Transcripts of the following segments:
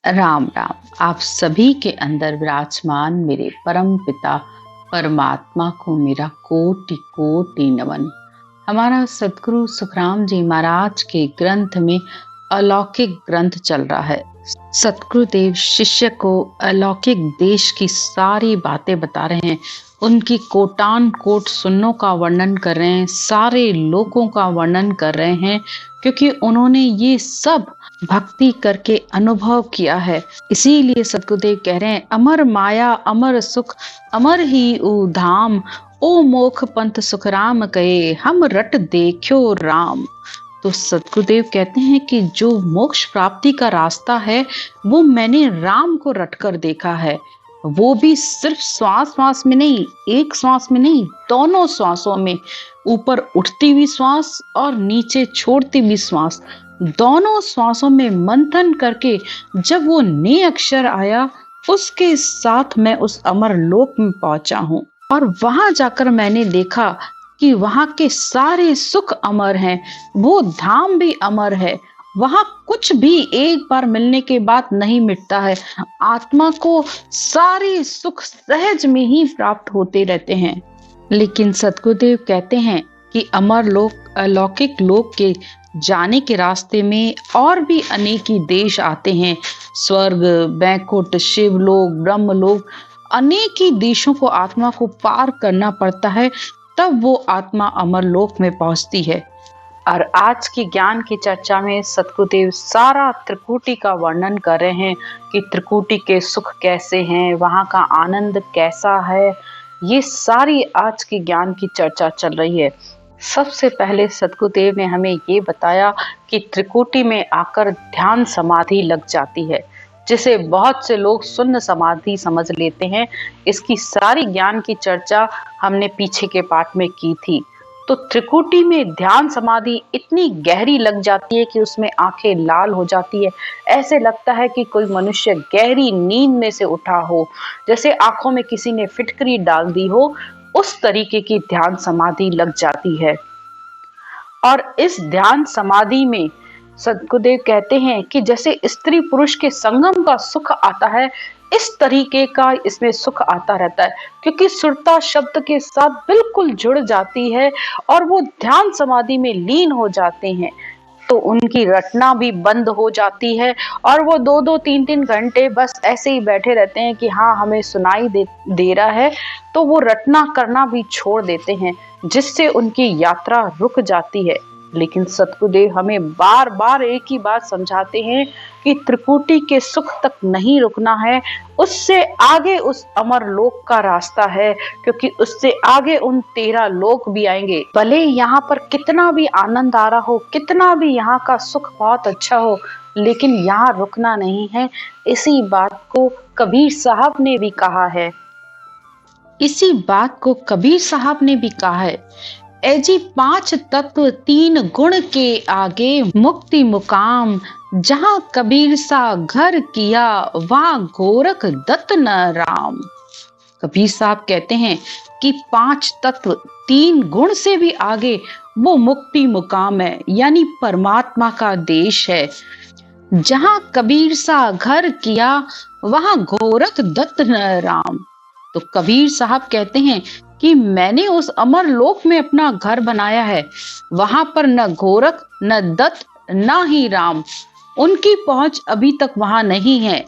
राम राम। आप सभी के अंदर विराजमान मेरे परम पिता परमात्मा को मेरा कोटि कोटि नमन। हमारा सदगुरु सुखराम जी महाराज के ग्रंथ में अलौकिक ग्रंथ चल रहा है। सतगुरुदेव शिष्य को अलौकिक देश की सारी बातें बता रहे हैं, उनकी कोटान कोट सुन्नों का वर्णन कर रहे हैं, सारे लोगों का वर्णन कर रहे हैं, क्योंकि उन्होंने ये सब भक्ति करके अनुभव किया है। इसीलिए सतगुरुदेव कह रहे हैं, अमर माया अमर सुख अमर ही ऊ धाम, ओ मोख पंथ सुख राम कहे हम रट देखो राम। तो सतगुरुदेव कहते हैं कि जो मोक्ष प्राप्ति का रास्ता है वो मैंने राम को रटकर देखा है। वो भी सिर्फ श्वास श्वास में नहीं, एक श्वास में नहीं, दोनों श्वासों में, ऊपर उठती हुई श्वास और नीचे छोड़ती हुई श्वास, दोनों श्वासों में मंथन करके जब वो ने अक्षर आया, उसके साथ मैं उस अमर लोक में पहुंचा हूँ। और वहां जाकर मैंने देखा कि वहां के सारे सुख अमर हैं, वो धाम भी अमर है। वहां कुछ भी एक बार मिलने के बाद नहीं मिटता है। आत्मा को सारे सुख सहज में ही प्राप्त होते रहते हैं। लेकिन सतगुरुदेव कहते हैं कि अमर लोक, अलौकिक लोक के जाने के रास्ते में और भी अनेकी देश आते हैं। स्वर्ग, बैकुंठ, शिवलोक, ब्रह्मलोक, अनेकी देशों को आत्मा को पार करना पड़ता है, तब वो आत्मा अमर लोक में पहुंचती है। और आज की ज्ञान की चर्चा में सतगुरुदेव सारा त्रिकुटी का वर्णन कर रहे हैं कि त्रिकुटी के सुख कैसे हैं, वहाँ का आनंद कैसा है। ये सारी आज की ज्ञान की चर्चा चल रही है। सबसे पहले सतगुरुदेव ने हमें ये बताया कि त्रिकुटी में आकर ध्यान समाधि लग जाती है, जिसे बहुत से लोग शून्य समाधि समझ लेते हैं। इसकी सारी ज्ञान की चर्चा हमने पीछे के पाठ में की थी। तो त्रिकुटी में ध्यान समाधि इतनी गहरी लग जाती है कि उसमें आंखें लाल हो जाती है। ऐसे लगता है कि कोई मनुष्य गहरी नींद में से उठा हो, जैसे आंखों में किसी ने फिटकरी डाल दी हो, उस तरीके की ध्यान समाधि लग जाती है। और इस ध्यान समाधि में सतगुरुदेव कहते हैं कि जैसे स्त्री पुरुष के संगम का सुख आता है, इस तरीके का इसमें सुख आता रहता है, क्योंकि सुरता शब्द के साथ बिल्कुल जुड़ जाती है और वो ध्यान समाधि में लीन हो जाते हैं। तो उनकी रटना भी बंद हो जाती है और वो 2-2, 3-3 घंटे बस ऐसे ही बैठे रहते हैं कि हाँ हमें सुनाई दे रहा है, तो वो रटना करना भी छोड़ देते हैं, जिससे उनकी यात्रा रुक जाती है। लेकिन सतगुरुदेव हमें बार बार एक ही बात समझाते हैं कि त्रिकुटी के सुख तक नहीं रुकना है, उससे आगे उस अमर लोक का रास्ता है, क्योंकि उससे आगे उन 13 लोक भी आएंगे। भले यहाँ पर कितना भी आनंद आ रहा हो, कितना भी यहाँ का सुख बहुत अच्छा हो, लेकिन यहाँ रुकना नहीं है। इसी बात को कबीर साहब ने भी कहा है। इसी बात को कबीर साहब ने भी कहा है, ऐजी 5 तत्व 3 गुण के आगे मुक्ति मुकाम, जहां कबीर सा घर किया वहां गोरख दत्त न राम। कबीर साहब कहते हैं कि 5 तत्व 3 गुण से भी आगे वो मुक्ति मुकाम है, यानी परमात्मा का देश है। जहां कबीर सा घर किया वहां गोरख दत्त न राम। तो कबीर साहब कहते हैं कि मैंने उस अमर लोक में अपना घर बनाया है, वहां पर न गोरख, न दत्त, न ही राम। उनकी पहुंच अभी तक वहां नहीं है,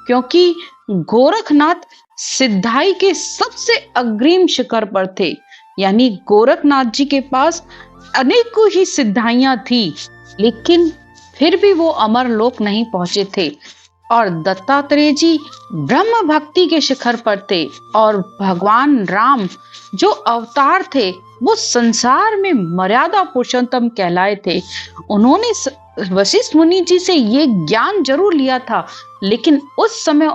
क्योंकि गोरखनाथ सिद्धाई के सबसे अग्रिम शिखर पर थे। यानी गोरखनाथ जी के पास अनेकों ही सिद्धाइयां थी, लेकिन फिर भी वो अमर लोक नहीं पहुंचे थे। और दत्तात्रेय जी ब्रह्म भक्ति के शिखर पर थे, और भगवान राम जो अवतार थे वो संसार में मर्यादा पुरुषोत्तम कहलाए थे। उन्होंने वशिष्ठ मुनि जी से ये ज्ञान जरूर लिया था, लेकिन उस समय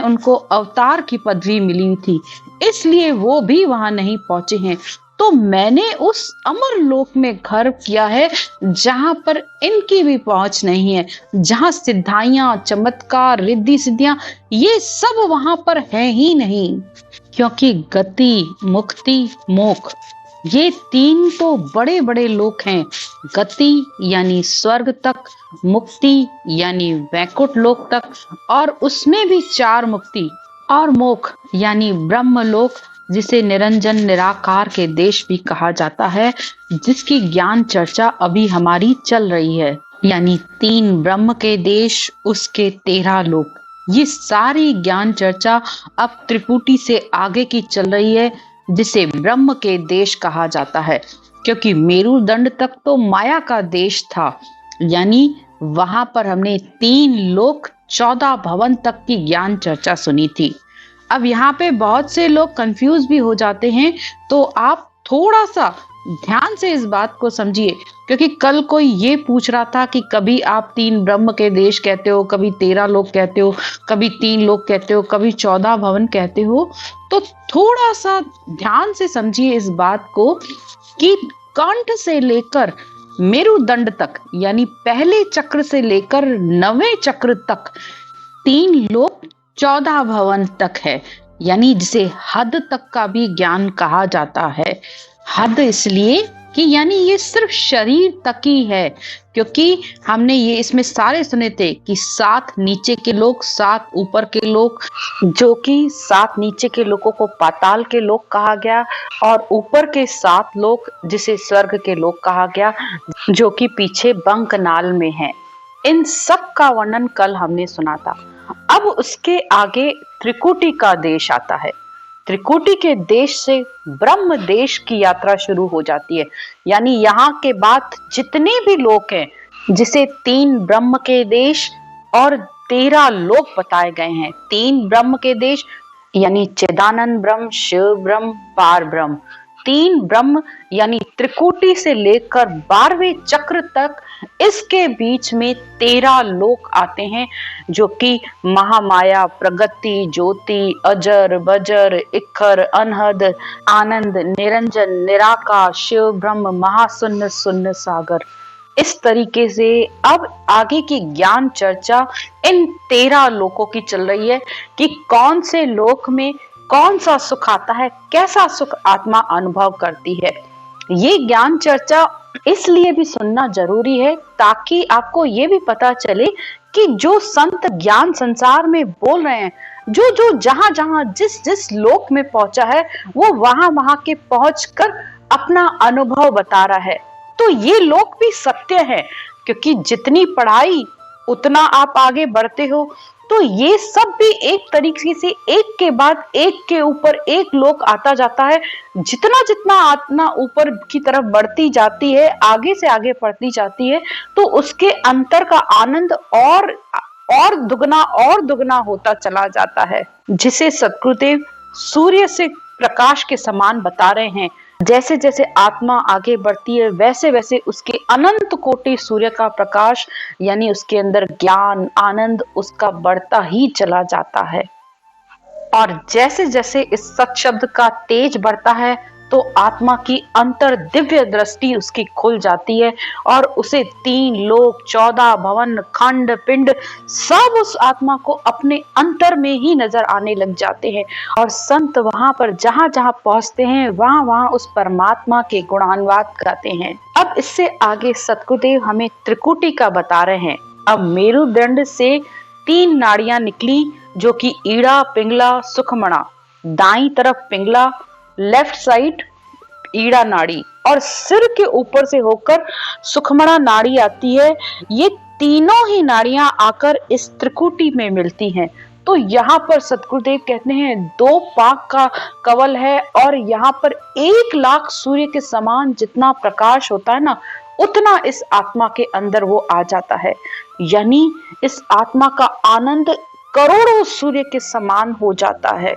उनको अवतार की पदवी मिली थी, इसलिए वो भी वहां नहीं पहुंचे हैं। तो मैंने उस अमर लोक में घर किया है जहां पर इनकी भी पहुंच नहीं है, जहां सिद्धाइयां, चमत्कार, रिद्धि सिद्धियां, ये सब वहां पर है ही नहीं। क्योंकि गति, मुक्ति, मोक्ष ये तीन तो बड़े बड़े लोक हैं, गति यानी स्वर्ग तक, मुक्ति यानी वैकुंठ लोक तक, और उसमें भी चार मुक्ति, और मोक्ष यानी ब्रह्म लोक, जिसे निरंजन निराकार के देश भी कहा जाता है, जिसकी ज्ञान चर्चा अभी हमारी चल रही है। यानी तीन ब्रह्म के देश, उसके 13 लोक। ये सारी ज्ञान चर्चा अब त्रिपुटी से आगे की चल रही है, जिसे ब्रह्म के देश कहा जाता है, क्योंकि मेरुदंड तक तो माया का देश था। यानी वहां पर हमने 3 लोक 14 भवन तक की ज्ञान चर्चा सुनी थी। अब यहाँ पे बहुत से लोग कंफ्यूज भी हो जाते हैं, तो आप थोड़ा सा ध्यान से इस बात को समझिए, क्योंकि कल कोई ये पूछ रहा था कि कभी आप 3 ब्रह्म के देश कहते हो, कभी 13 लोक कहते हो, कभी 3 लोक कहते हो, कभी 14 भवन कहते हो। तो थोड़ा सा ध्यान से समझिए इस बात को कि कंठ से लेकर मेरुदंड तक, यानी पहले चक्र से लेकर 9वें चक्र तक 3 लोक 14 भवन तक है। यानी जिसे हद तक का भी ज्ञान कहा जाता है। हद इसलिए कि यानी ये सिर्फ शरीर तक ही है, क्योंकि हमने ये इसमें सारे सुने थे कि 7 नीचे के लोग, 7 ऊपर के लोग, जो कि 7 नीचे के लोगों को पाताल के लोग कहा गया, और ऊपर के 7 लोग जिसे स्वर्ग के लोग कहा गया, जो कि पीछे बंकनाल में है। इन सब का वर्णन कल हमने सुना था। अब उसके आगे त्रिकुटी का देश आता है। त्रिकुटी के देश से ब्रह्म देश की यात्रा शुरू हो जाती है। यानी यहाँ के बाद जितने भी लोक हैं, जिसे 3 ब्रह्म के देश और 13 लोक बताए गए हैं। 3 ब्रह्म के देश यानी चिदानंद ब्रह्म, शिव ब्रह्म, पार ब्रह्म। 3 ब्रह्म यानी त्रिकुटी से लेकर 12वें चक्र तक, इसके बीच में 13 लोक आते हैं, जो कि महामाया, प्रगति, ज्योति, अजर, बजर, इक्खर, अनहद, आनंद, निरंजन, निराकार, शिव ब्रह्म, महाशून्य, शून्य सागर। इस तरीके से अब आगे की ज्ञान चर्चा इन 13 लोकों की चल रही है कि कौन से लोक में कौन सा सुख आता है, कैसा सुख आत्मा अनुभव करती है। ये ज्ञान चर्चा इसलिए भी सुनना जरूरी है ताकि आपको ये भी पता चले कि जो संत ज्ञान संसार में बोल रहे हैं, जो जो जहां जहां जिस जिस लोक में पहुंचा है, वो वहां वहां के पहुंचकर अपना अनुभव बता रहा है। तो ये लोक भी सत्य है, क्योंकि जितनी पढ़ाई उतना आप आगे बढ़ते हो। तो ये सब भी एक तरीके से एक के बाद एक के ऊपर एक लोक आता जाता है। जितना जितना आत्मा ऊपर की तरफ बढ़ती जाती है, आगे से आगे बढ़ती जाती है, तो उसके अंतर का आनंद और दुगना होता चला जाता है, जिसे सद्गुरुदेव सूर्य से प्रकाश के समान बता रहे हैं। जैसे जैसे आत्मा आगे बढ़ती है, वैसे वैसे उसके अनंत कोटि सूर्य का प्रकाश, यानी उसके अंदर ज्ञान आनंद उसका बढ़ता ही चला जाता है। और जैसे जैसे इस सत शब्द का तेज बढ़ता है, तो आत्मा की अंतर दिव्य दृष्टि उसकी खुल जाती है, और उसे 3 लोक, 14 भवन, खंड, पिंड सब उस आत्मा को अपने अंतर में ही नजर आने लग जाते हैं। और संत वहां पर जहां जहां पहुंचते हैं, वहां वहां उस परमात्मा के गुणानुवाद गाते हैं। अब इससे आगे सतगुरुदेव हमें त्रिकुटी का बता रहे हैं। अब मेरुदंड से 3 नाड़ियां निकली, जो कि ईड़ा, पिंगला, सुखमणा। दाई तरफ पिंगला, लेफ्ट साइड ईड़ा नाड़ी, और सिर के ऊपर से होकर सुखमणा नाड़ी आती है। ये तीनों ही नाड़ियां आकर इस त्रिकुटी में मिलती हैं। तो यहाँ पर सतगुरुदेव कहते हैं 2 पाक का कवल है, और यहाँ पर 1 लाख सूर्य के समान जितना प्रकाश होता है ना, उतना इस आत्मा के अंदर वो आ जाता है। यानी इस आत्मा का आनंद करोड़ों सूर्य के समान हो जाता है।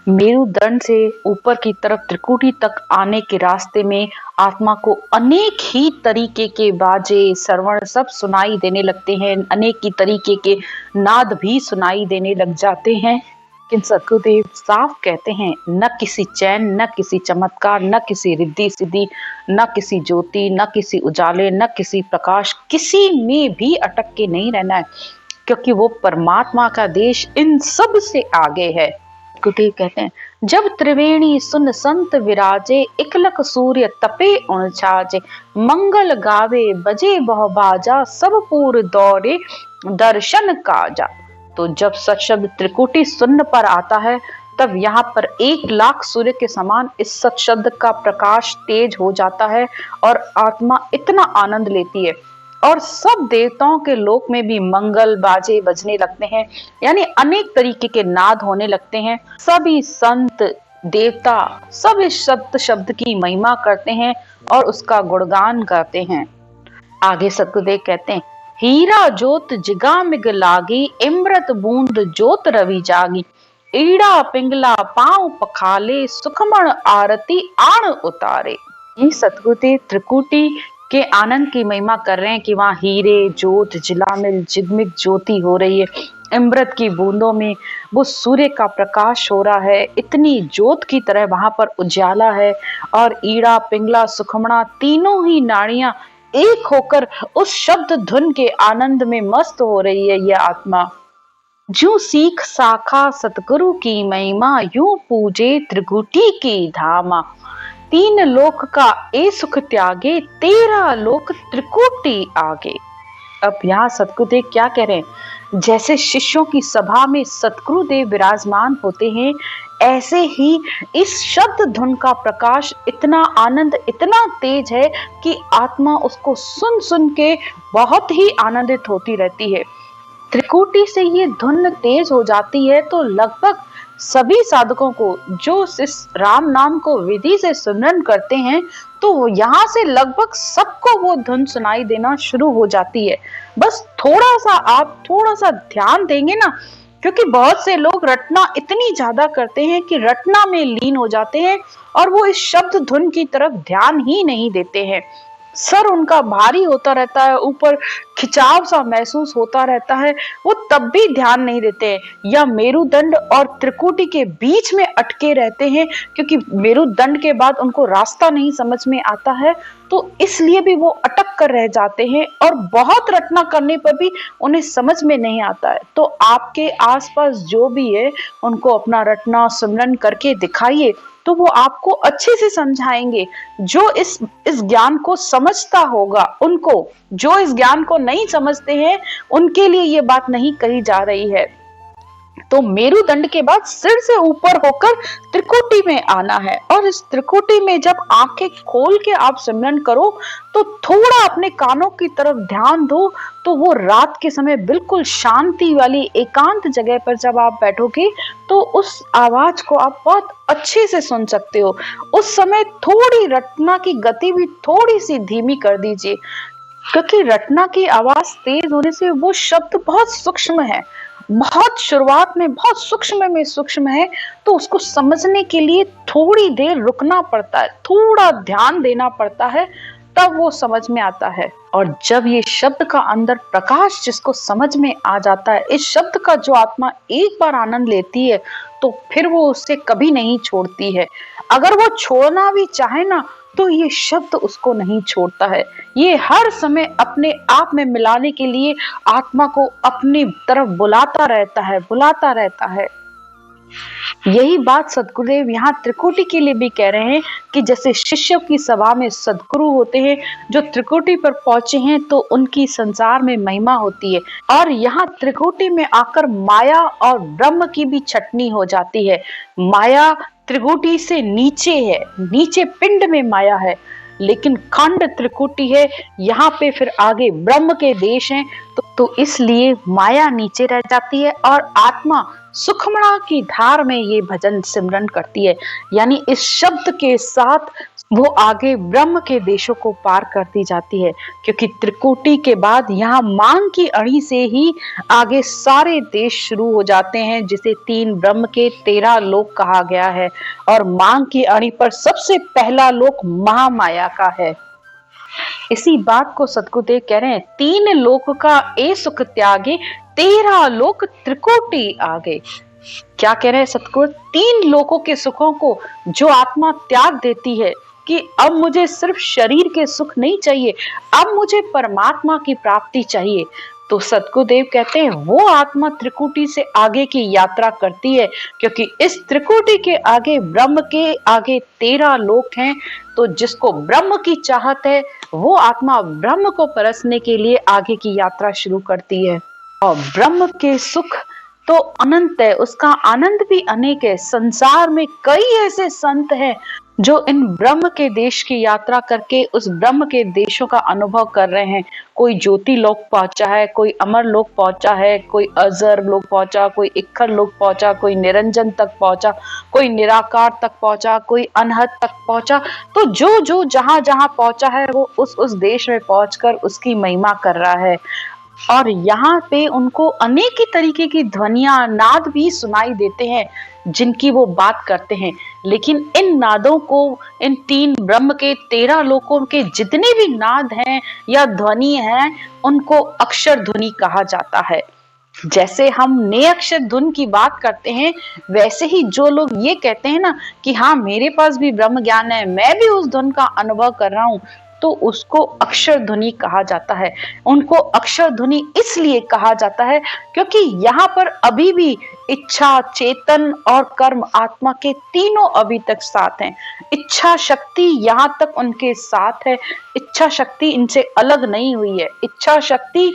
मेरुदंड से ऊपर की तरफ त्रिकुटी तक आने के रास्ते में आत्मा को अनेक ही तरीके के बाजे, श्रवण सब सुनाई देने लगते हैं। अनेक ही तरीके के नाद भी सुनाई देने लग जाते हैं। लेकिन सतगुरुदेव साफ कहते हैं, न किसी चैन, न किसी चमत्कार, न किसी रिद्धि सिद्धि, न किसी ज्योति, न किसी उजाले, न किसी प्रकाश, किसी में भी अटक के नहीं रहना है, क्योंकि वो परमात्मा का देश इन सब से आगे है। गुरुदेव कहते हैं, जब त्रिवेणी सुन संत विराजे, इकलक सूर्य तपे उन छाजे। मंगल गावे बजे बहु बाजा, सब पूर दौड़े दर्शन काजा। तो जब सत्शब्द त्रिकुटी सुन्न पर आता है, तब यहाँ पर 1,00,000 सूर्य के समान इस सत्शब्द का प्रकाश तेज हो जाता है और आत्मा इतना आनंद लेती है और सब देवताओं के लोक में भी मंगल बाजे बजने लगते हैं, यानी अनेक तरीके के नाद होने लगते हैं। सभी संत देवता सब इस शब्द की महिमा करते हैं और उसका गुणगान करते हैं। आगे सतगुरुदेव कहते हैं, हीरा जोत जिगा मिग लागी, इमृत बूंद जोत रवि जागी। ईड़ा पिंगला पांव पखाले, सुखमण आरती आण उतारे। ये सतगुरुदेव त्रिकुटी के आनंद की महिमा कर रहे हैं कि वहां हीरे जोत जिलामिल जिगमिग ज्योति हो रही है, अमृत की बूंदों में वो सूर्य का प्रकाश हो रहा है, इतनी ज्योत की तरह वहां पर उजाला है। और ईड़ा पिंगला सुखमणा तीनों ही नाड़ियां एक होकर उस शब्द धुन के आनंद में मस्त हो रही है। यह आत्मा जो सीख साखा सतगुरु की महिमा, यूं पूजे त्रिकुटी की धामा। 3 लोक का ए सुख त्यागे, 13 लोक त्रिकुटी आगे। अब यहाँ सतगुरुदेव क्या कह रहे हैं, जैसे शिष्यों की सभा में सतगुरुदेव विराजमान होते हैं, ऐसे ही इस शब्द धुन का प्रकाश इतना आनंद इतना तेज है कि आत्मा उसको सुन सुन के बहुत ही आनंदित होती रहती है। त्रिकुटी से ये धुन तेज हो जाती है तो लगभग सभी साधकों को जो इस राम नाम को विधि से सिमरन करते हैं, तो यहाँ से लगभग सबको वो धुन सुनाई देना शुरू हो जाती है। बस आप थोड़ा सा ध्यान देंगे ना, क्योंकि बहुत से लोग रटना इतनी ज्यादा करते हैं कि रटना में लीन हो जाते हैं और वो इस शब्द धुन की तरफ ध्यान ही नहीं देते हैं। सर उनका भारी होता रहता है, ऊपर खिंचाव सा महसूस होता रहता है, वो तब भी ध्यान नहीं देते हैं या मेरुदंड और त्रिकुटी के बीच में अटके रहते हैं, क्योंकि मेरुदंड के बाद उनको रास्ता नहीं समझ में आता है, तो इसलिए भी वो अटक कर रह जाते हैं और बहुत रटना करने पर भी उन्हें समझ में नहीं आता है। तो आपके आसपास जो भी है उनको अपना रटना सिमरन करके दिखाइए, तो वो आपको अच्छे से समझाएंगे। जो इस ज्ञान को समझता होगा उनको, जो इस ज्ञान को नहीं समझते हैं उनके लिए ये बात नहीं कही जा रही है। तो मेरुदंड के बाद सिर से ऊपर होकर त्रिकुटी में आना है, और इस त्रिकुटी में जब आंखें खोल के आप सिमरन करो तो थोड़ा अपने कानों की तरफ ध्यान दो, तो वो रात के समय बिल्कुल शांति वाली एकांत जगह पर जब आप बैठोगे तो उस आवाज को आप बहुत अच्छे से सुन सकते हो। उस समय थोड़ी रटना की गति भी थोड़ी सी धीमी कर दीजिए, क्योंकि रटना की आवाज तेज होने से वो शब्द बहुत सूक्ष्म है, बहुत शुरुआत में बहुत सूक्ष्म है, तो उसको समझने के लिए थोड़ी देर रुकना पड़ता है, थोड़ा ध्यान देना पड़ता है, तब वो समझ में आता है। और जब ये शब्द का अंदर प्रकाश जिसको समझ में आ जाता है, इस शब्द का जो आत्मा एक बार आनंद लेती है तो फिर वो उससे कभी नहीं छोड़ती है। अगर वो छोड़ना भी चाहे ना तो ये शब्द उसको नहीं छोड़ता है। ये हर समय अपने आप में मिलाने के लिए आत्मा को अपनी तरफ बुलाता रहता है। यही बात सदगुरुदेव यहाँ त्रिकुटी के लिए भी कह रहे हैं कि जैसे शिष्यों की सभा में सदगुरु होते हैं, जो त्रिकुटी पर पहुंचे हैं तो उनकी संसार में महिमा होती है, और यहाँ त्रिकुटी में आकर माया और ब्रह्म की भी छटनी हो जाती है। माया त्रिकुटी से नीचे है, नीचे पिंड में माया है, लेकिन खंड त्रिकुटी है, यहाँ पे फिर आगे ब्रह्म के देश हैं, तो इसलिए माया नीचे रह जाती है और आत्मा सुखमणा की धार में ये भजन सिमरन करती है। यानी इस शब्द के साथ वो आगे ब्रह्म के देशों को पार करती जाती है, क्योंकि त्रिकुटी के बाद यहाँ मांग की अड़ी से ही आगे सारे देश शुरू हो जाते हैं, जिसे 3 ब्रह्म के 13 लोक कहा गया है। और मांग की अड़ी पर सबसे पहला लोक महामाया का है। इसी बात को सदगुरुदेव कह रहे हैं, 3 लोक का ए सुख त्यागे, 13 लोक त्रिकुटी आगे। क्या कह रहे हैं सतगुरु? 3 लोकों के सुखों को जो आत्मा त्याग देती है कि अब मुझे सिर्फ शरीर के सुख नहीं चाहिए, अब मुझे परमात्मा की प्राप्ति चाहिए, तो सद्गुरुदेव कहते हैं वो आत्मा त्रिकुटी से आगे की यात्रा करती है, क्योंकि इस त्रिकुटी के आगे, ब्रह्म के आगे 13 लोक हैं। तो जिसको ब्रह्म की चाहत है वो आत्मा ब्रह्म को परसने के लिए आगे की यात्रा शुरू करती है। और ब्रह्म के सुख तो अनंत है, उसका आनंद भी अनेक है। संसार में कई ऐसे संत हैं जो इन ब्रह्म के देश की यात्रा करके उस ब्रह्म के देशों का अनुभव कर रहे हैं। कोई ज्योति लोक पहुंचा है, कोई अमर लोक पहुंचा है, कोई अजर लोक पहुंचा, कोई इक्खर लोक पहुंचा, कोई निरंजन तक पहुंचा, कोई निराकार तक पहुंचा, कोई अनहद तक पहुंचा। तो जो जो जहां जहां पहुंचा है वो उस देश में पहुंचकर उसकी महिमा कर रहा है। और यहाँ पे उनको अनेक ही तरीके की ध्वनियां, नाद भी सुनाई देते हैं जिनकी वो बात करते हैं। लेकिन इन नादों को, इन 3 ब्रह्म के 13 लोकों के जितने भी नाद हैं या ध्वनि हैं, उनको अक्षर ध्वनि कहा जाता है। जैसे हम नए अक्षर धुन की बात करते हैं, वैसे ही जो लोग ये कहते हैं ना कि हाँ मेरे पास भी ब्रह्म ज्ञान है, मैं भी उस धुन का अनुभव कर रहा हूँ, तो उसको अक्षर ध्वनि कहा जाता है। उनको अक्षर ध्वनि इसलिए कहा जाता है क्योंकि यहाँ पर अभी भी इच्छा, चेतन और कर्म, आत्मा के तीनों अभी तक साथ हैं। इच्छा शक्ति यहाँ तक उनके साथ है। इच्छा शक्ति इनसे अलग नहीं हुई है। इच्छा शक्ति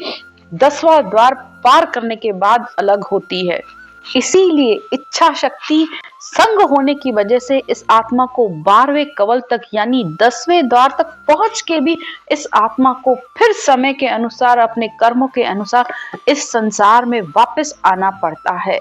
10वां द्वार पार करने के बाद अलग होती है। इसीलिए इच्छा शक्ति संग होने की वजह से इस आत्मा को 12वें कवल तक यानी 10वें द्वार तक पहुंच के भी इस आत्मा को फिर समय के अनुसार, अपने कर्मों के अनुसार इस संसार में वापस आना पड़ता है।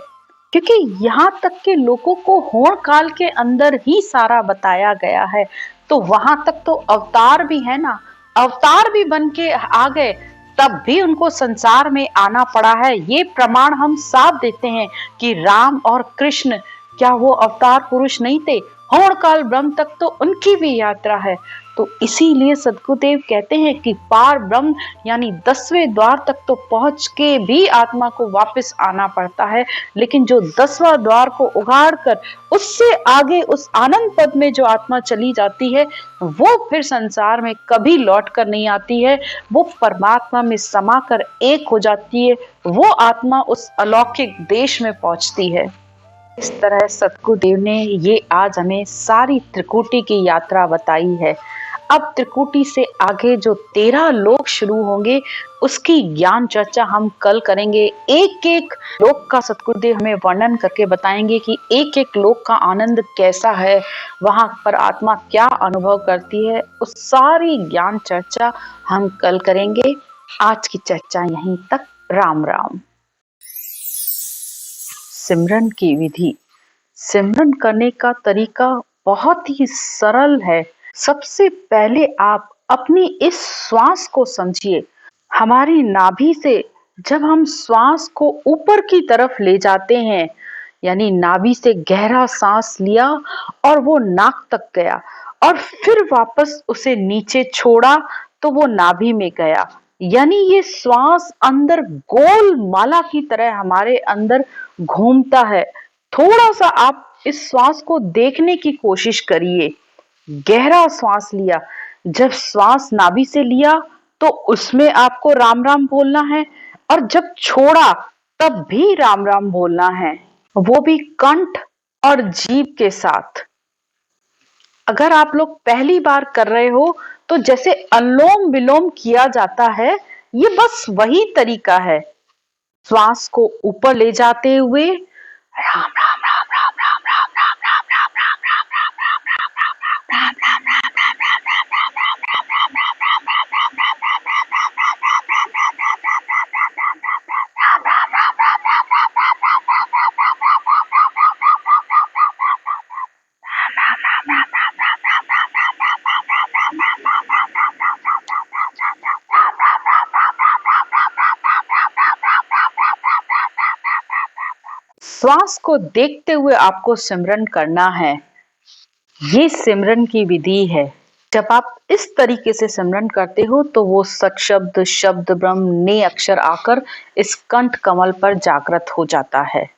क्योंकि यहाँ तक के लोगों को होड़ काल के अंदर ही सारा बताया गया है, तो वहां तक तो अवतार भी है ना, अवतार भी बन के आ गए, तब भी उनको संसार में आना पड़ा है। ये प्रमाण हम साफ देते हैं कि राम और कृष्ण, क्या वो अवतार पुरुष नहीं थे? होड़ काल ब्रह्म तक तो उनकी भी यात्रा है। तो इसीलिए सद्गुरुदेव कहते हैं कि पार ब्रह्म यानी 10वें द्वार तक तो पहुंच के भी आत्मा को वापस आना पड़ता है, लेकिन जो 10वां द्वार को उगाड़ कर उससे आगे उस आनंद पद में जो आत्मा चली जाती है, वो फिर संसार में कभी लौट कर नहीं आती है। वो परमात्मा में समा कर एक हो जाती है। वो आत्मा उस अलौकिक देश में पहुंचती है। इस तरह सद्गुरुदेव ने ये आज हमें सारी त्रिकुटी की यात्रा बताई है। अब त्रिकुटी से आगे जो 13 लोक शुरू होंगे उसकी ज्ञान चर्चा हम कल करेंगे। एक एक लोक का सद्गुरुदेव हमें वर्णन करके बताएंगे कि एक एक लोक का आनंद कैसा है, वहां पर आत्मा क्या अनुभव करती है। उस सारी ज्ञान चर्चा हम कल करेंगे। आज की चर्चा यहीं तक। राम राम। सिमरन की विधि। सिमरन करने का तरीका बहुत ही सरल है। सबसे पहले आप अपनी इस श्वास को समझिए। हमारी नाभि से जब हम श्वास को ऊपर की तरफ ले जाते हैं, यानी नाभि से गहरा सांस लिया और वो नाक तक गया और फिर वापस उसे नीचे छोड़ा तो वो नाभि में गया, यानी ये श्वास अंदर गोल माला की तरह हमारे अंदर घूमता है। थोड़ा सा आप इस श्वास को देखने की कोशिश करिए। गहरा श्वास लिया, जब श्वास नाभि से लिया तो उसमें आपको राम राम बोलना है, और जब छोड़ा तब भी राम राम बोलना है, वो भी कंठ और जीभ के साथ। अगर आप लोग पहली बार कर रहे हो तो जैसे अनुलोम विलोम किया जाता है, ये बस वही तरीका है। श्वास को ऊपर ले जाते हुए राम राम राम राम राम राम राम राम राम राम राम राम राम राम राम राम राम श्वास को देखते हुए आपको सिमरन करना है। ये सिमरन की विधि है। जब आप इस तरीके से सिमरन करते हो तो वो सत शब्द, शब्द ब्रह्म, ने अक्षर आकर इस कंठ कमल पर जागृत हो जाता है।